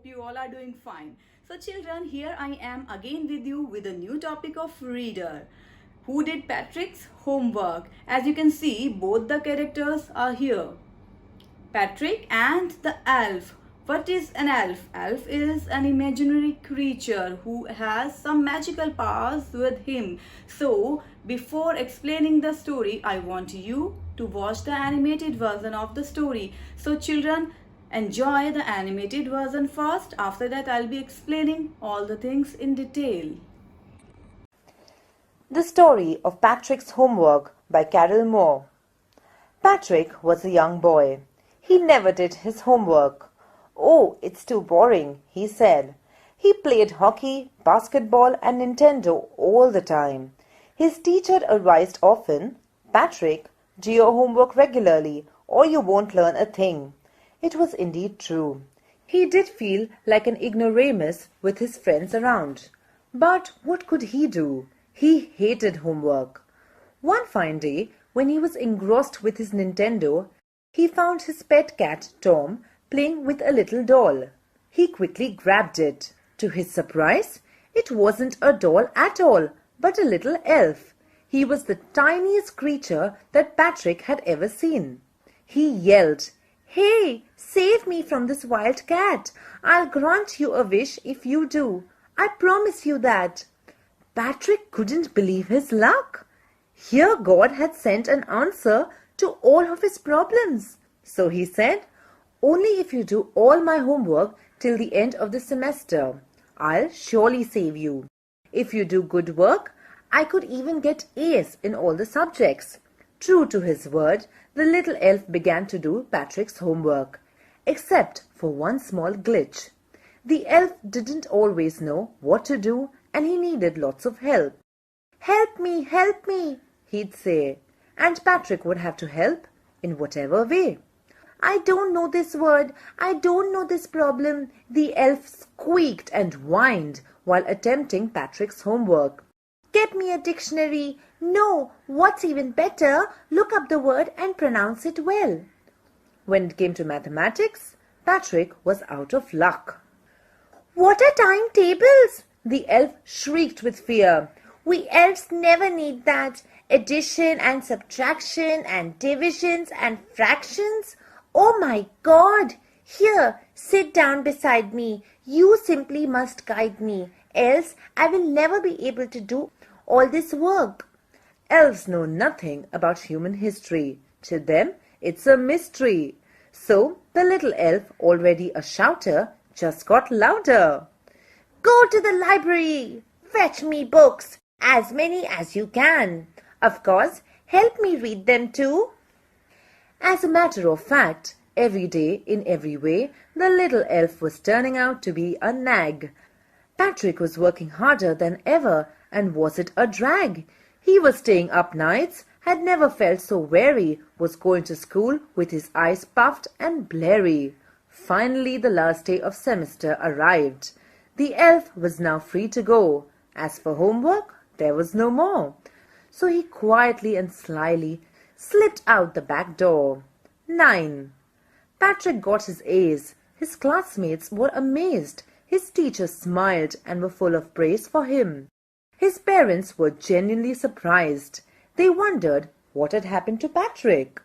hope you all are doing fine. So children, here I am again with you with a new topic of reader. Who did Patrick's homework? As you can see, both the characters are here. Patrick and the elf. What is an elf? Elf is an imaginary creature who has some magical powers with him. So, before explaining the story, I want you to watch the animated version of the story. So, children, enjoy the animated version first. After that, I'll be explaining all the things in detail. The Story of Patrick's Homework by Carol Moore. Patrick was a young boy. He never did his homework. "Oh, it's too boring," he said. He played hockey, basketball, and Nintendo all the time. His teacher advised often, "Patrick, do your homework regularly, or you won't learn a thing." It was indeed true. He did feel like an ignoramus with his friends around. But what could he do? He hated homework. One fine day, when he was engrossed with his Nintendo, he found his pet cat, Tom, playing with a little doll. He quickly grabbed it. To his surprise, it wasn't a doll at all, but a little elf. He was the tiniest creature that Patrick had ever seen. He yelled, "Hey, save me from this wild cat. I'll grant you a wish if you do. I promise you that." Patrick couldn't believe his luck. Here God had sent an answer to all of his problems. So he said, "Only if you do all my homework till the end of the semester, I'll surely save you. If you do good work, I could even get A's in all the subjects." True to his word, the little elf began to do Patrick's homework, except for one small glitch. The elf didn't always know what to do, and he needed lots of help. Help me," he'd say, and Patrick would have to help in whatever way. "I don't know this word, I don't know this problem," the elf squeaked and whined while attempting Patrick's homework. "Get me a dictionary. No, what's even better, look up the word and pronounce it well." When it came to mathematics, Patrick was out of luck. "What are timetables?" the elf shrieked with fear. "We elves never need that. Addition and subtraction and divisions and fractions. Oh my God! Here, sit down beside me. You simply must guide me, else I will never be able to do all this work." Elves know nothing about human history. To them, it's a mystery. So the little elf, already a shouter, just got louder. "Go to the library. Fetch me books, as many as you can. Of course, help me read them too." As a matter of fact, every day, in every way, the little elf was turning out to be a nag. Patrick was working harder than ever, and was it a drag? He was staying up nights, had never felt so weary, was going to school with his eyes puffed and blurry. Finally, the last day of semester arrived. The elf was now free to go. As for homework, there was no more. So he quietly and slyly slipped out the back door. 9. Patrick got his A's. His classmates were amazed. His teachers smiled and were full of praise for him. His parents were genuinely surprised. They wondered what had happened to Patrick.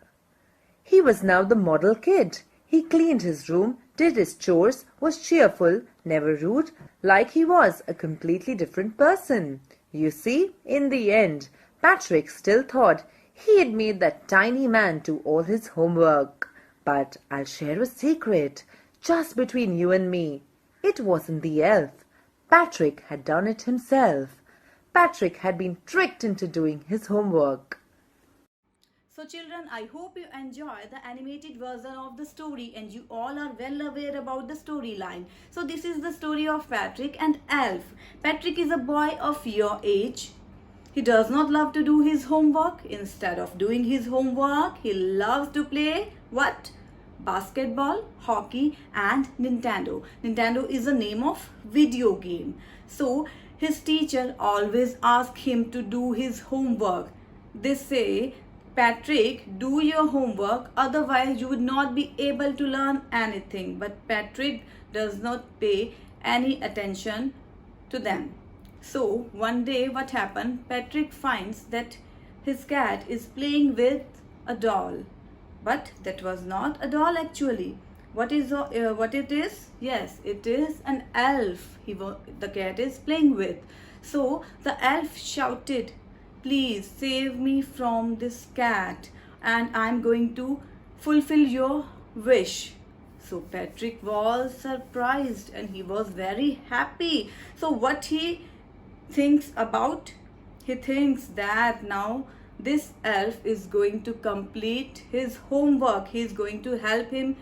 He was now the model kid. He cleaned his room, did his chores, was cheerful, never rude, like he was a completely different person. You see, in the end, Patrick still thought he had made that tiny man do all his homework. But I'll share a secret, just between you and me. It wasn't the elf. Patrick had done it himself. Patrick had been tricked into doing his homework. So children, I hope you enjoy the animated version of the story and you all are well aware about the storyline. So this is the story of Patrick and Elf. Patrick is a boy of your age. He does not love to do his homework. Instead of doing his homework, he loves to play what? Basketball, hockey and Nintendo. Nintendo is the name of video game. So his teacher always asks him to do his homework. They say Patrick, do your homework, otherwise you would not be able to learn anything. But Patrick does not pay any attention to them. So one day what happened? Patrick finds that his cat is playing with a doll. But that was not a doll actually. What it is? Yes, it is an elf. The cat is playing with. So the elf shouted, "Please save me from this cat, and I'm going to fulfill your wish." So Patrick was surprised and he was very happy. So what he thinks about? He thinks that now this elf is going to complete his homework. He is going to help him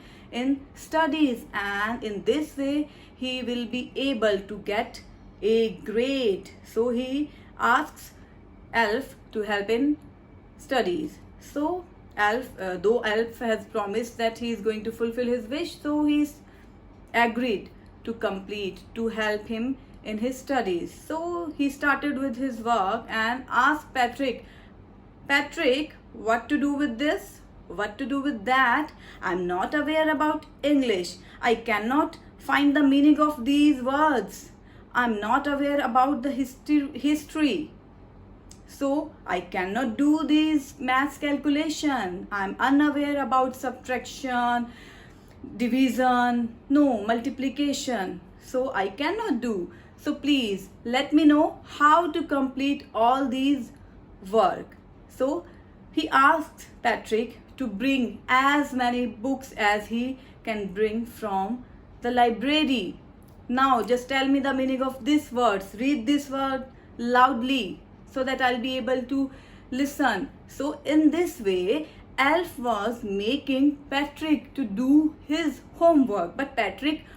in studies, and in this way he will be able to get a grade. So he asks elf to help in studies. So though elf has promised that he is going to fulfill his wish, so he's agreed to help him in his studies. So he started with his work and asked Patrick, what to do with this? What to do with that? I'm not aware about English. I cannot find the meaning of these words. I'm not aware about the history. So I cannot do these maths calculation. I'm unaware about subtraction, division, no, multiplication. So I cannot do. So please let me know how to complete all these work. So he asked Patrick to bring as many books as he can bring from the library. Now just tell me the meaning of these words. Read this word loudly so that I'll be able to listen. So in this way, elf was making Patrick to do his homework. But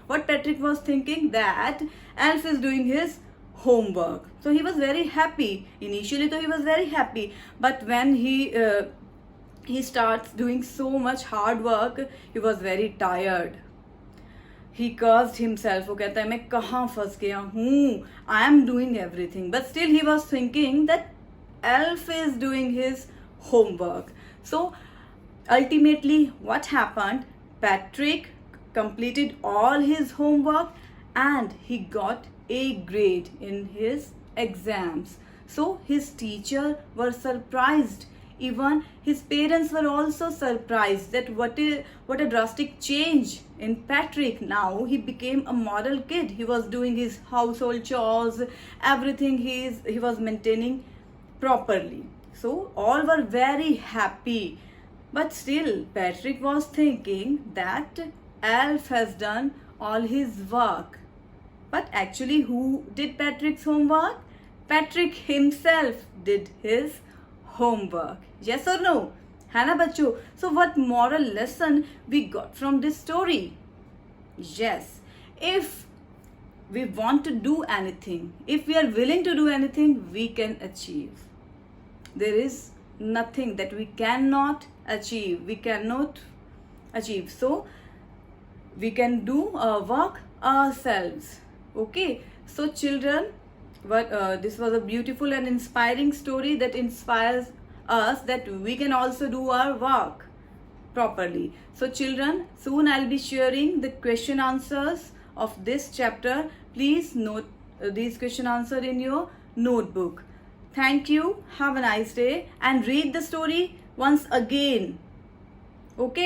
what Patrick was thinking, that elf is doing his homework. So he was very happy. Initially though he was very happy, but when he starts doing so much hard work, he was very tired. He cursed himself. वो कहता है मैं कहाँ फंस गया हूँ. I am doing everything, but still he was thinking that elf is doing his homework. So ultimately what happened? Patrick completed all his homework and he got a grade in his exams. So his teacher were surprised. Even his parents were also surprised that what a drastic change in Patrick. Now he became a model kid. He was doing his household chores, everything he was maintaining properly. So all were very happy. But still Patrick was thinking that elf has done all his work. But actually who did Patrick's homework? Patrick himself did his homework. Yes or no? है ना बच्चों? So what moral lesson we got from this story? Yes, if we want to do anything, if we are willing to do anything, we can achieve. There is nothing that we cannot achieve. We cannot achieve. So we can do work ourselves. Okay. So children, this was a beautiful and inspiring story that inspires us that we can also do our work properly. So children, soon I'll be sharing the question answers of this chapter. Please note these question answers in your notebook. Thank you. Have a nice day and read the story once again. Okay.